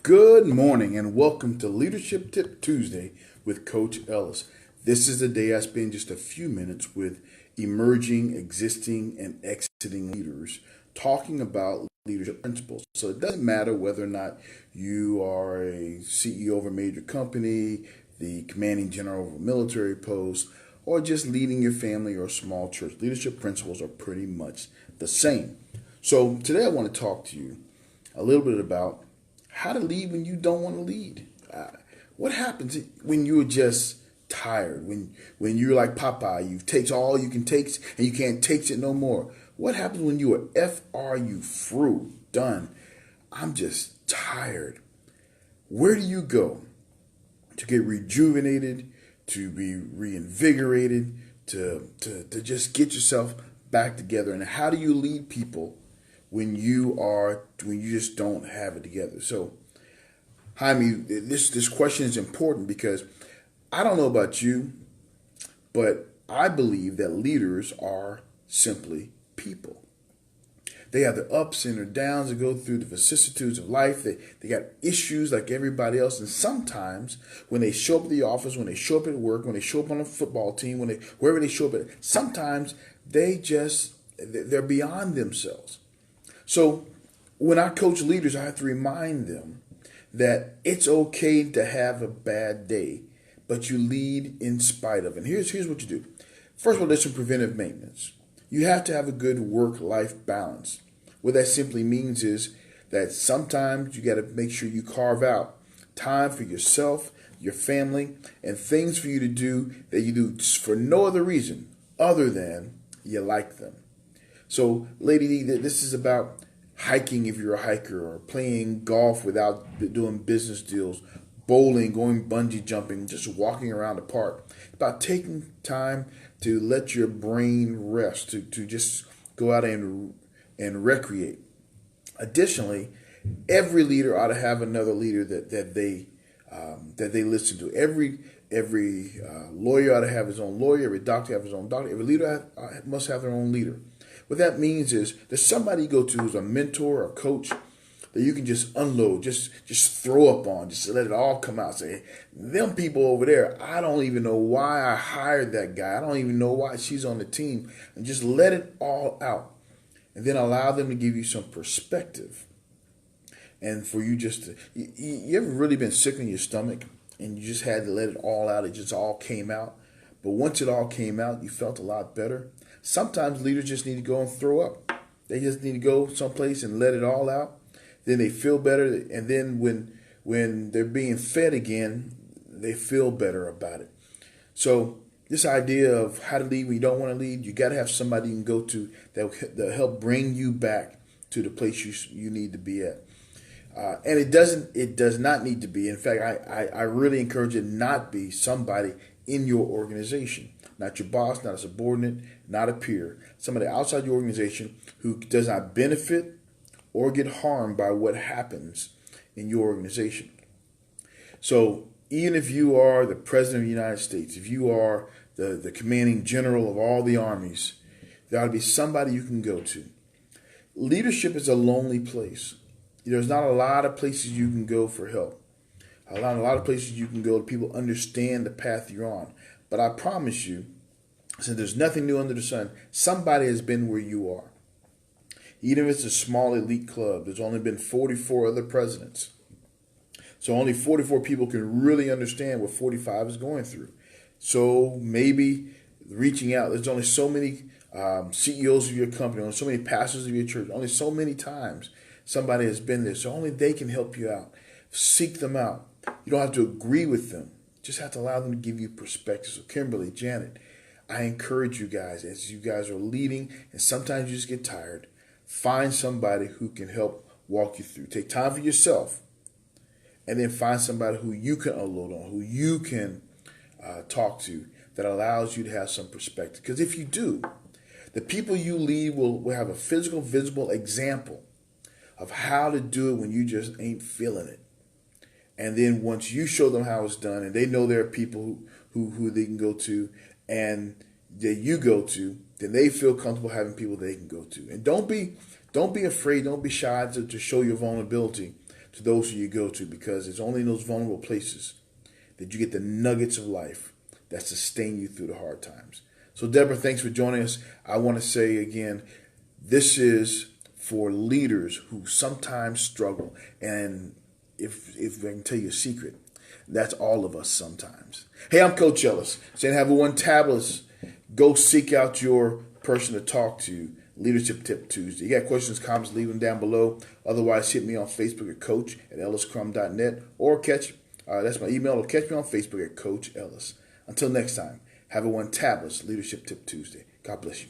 Good morning and welcome to Leadership Tip Tuesday with Coach Ellis. This is the day I spend just a few minutes with emerging, existing, and exiting leaders talking about leadership principles. So it doesn't matter whether or not you are a CEO of a major company, the commanding general of a military post, or just leading your family or a small church. Leadership principles are pretty much the same. So today I want to talk to you a little bit about how to lead when you don't want to lead. What happens when you're just tired? When you're like Popeye, you takes all you can take and you can't take it no more. What happens when you are FRU, through, done? I'm just tired. Where do you go to get rejuvenated, to be reinvigorated, to just get yourself back together? And how do you lead people when you just don't have it together? So, Jaime, this question is important because I don't know about you, but I believe that leaders are simply people. They have their ups and their downs. They go through the vicissitudes of life. They got issues like everybody else. And sometimes when they show up at the office, when they show up at work, when they show up on a football team, wherever they show up at, sometimes they're beyond themselves. So when I coach leaders, I have to remind them that it's okay to have a bad day, but you lead in spite of it. And here's what you do. First of all, there's some preventive maintenance. You have to have a good work-life balance. What that simply means is that sometimes you got to make sure you carve out time for yourself, your family, and things for you to do that you do for no other reason other than you like them. So, Lady D, this is about hiking if you're a hiker, or playing golf without doing business deals, bowling, going bungee jumping, just walking around the park. It's about taking time to let your brain rest, to just go out and recreate. Additionally, every leader ought to have another leader that they listen to. Every lawyer ought to have his own lawyer. Every doctor have his own doctor. Every leader must have their own leader. What that means is there's somebody you go to who's a mentor or coach that you can just unload, just throw up on, just let it all come out. Say, them people over there, I don't even know why I hired that guy. I don't even know why she's on the team. And just let it all out. And then allow them to give you some perspective. And for you just to, you ever really been sick in your stomach and you just had to let it all out? It just all came out. But once it all came out, you felt a lot better. Sometimes leaders just need to go and throw up. They just need to go someplace and let it all out. Then they feel better. And then when they're being fed again, they feel better about it. So this idea of how to lead when you don't want to lead, you got to have somebody you can go to that'll help bring you back to the place you need to be at. And it does not need to be. In fact, I really encourage it not be somebody in your organization. Not your boss, not a subordinate, not a peer. Somebody outside your organization who does not benefit or get harmed by what happens in your organization. So even if you are the President of the United States, if you are the commanding general of all the armies, there ought to be somebody you can go to. Leadership is a lonely place. There's not a lot of places you can go for help. A lot of places you can go, people understand the path you're on. But I promise you, since there's nothing new under the sun, somebody has been where you are. Even if it's a small elite club, there's only been 44 other presidents. So only 44 people can really understand what 45 is going through. So maybe reaching out, there's only so many CEOs of your company, only so many pastors of your church, only so many times somebody has been there. So only they can help you out. Seek them out. You don't have to agree with them. Just have to allow them to give you perspective. So Kimberly, Janet, I encourage you guys, as you guys are leading, and sometimes you just get tired, find somebody who can help walk you through. Take time for yourself, and then find somebody who you can unload on, who you can talk to, that allows you to have some perspective. Because if you do, the people you lead will have a physical, visible example of how to do it when you just ain't feeling it. And then once you show them how it's done, and they know there are people who they can go to and that you go to, then they feel comfortable having people they can go to. And don't be afraid, don't be shy to show your vulnerability, to those who you go to, because it's only in those vulnerable places that you get the nuggets of life that sustain you through the hard times. So, Deborah, thanks for joining us. I want to say again, this is for leaders who sometimes struggle. And if I can tell you a secret, that's all of us sometimes. Hey, I'm Coach Ellis, saying have a one tablet. Go seek out your person to talk to. Leadership Tip Tuesday. You got questions, comments, leave them down below. Otherwise, hit me on Facebook at coach@elliscrum.net or that's my email, or catch me on Facebook at Coach Ellis. Until next time, have a one tablet Leadership Tip Tuesday. God bless you.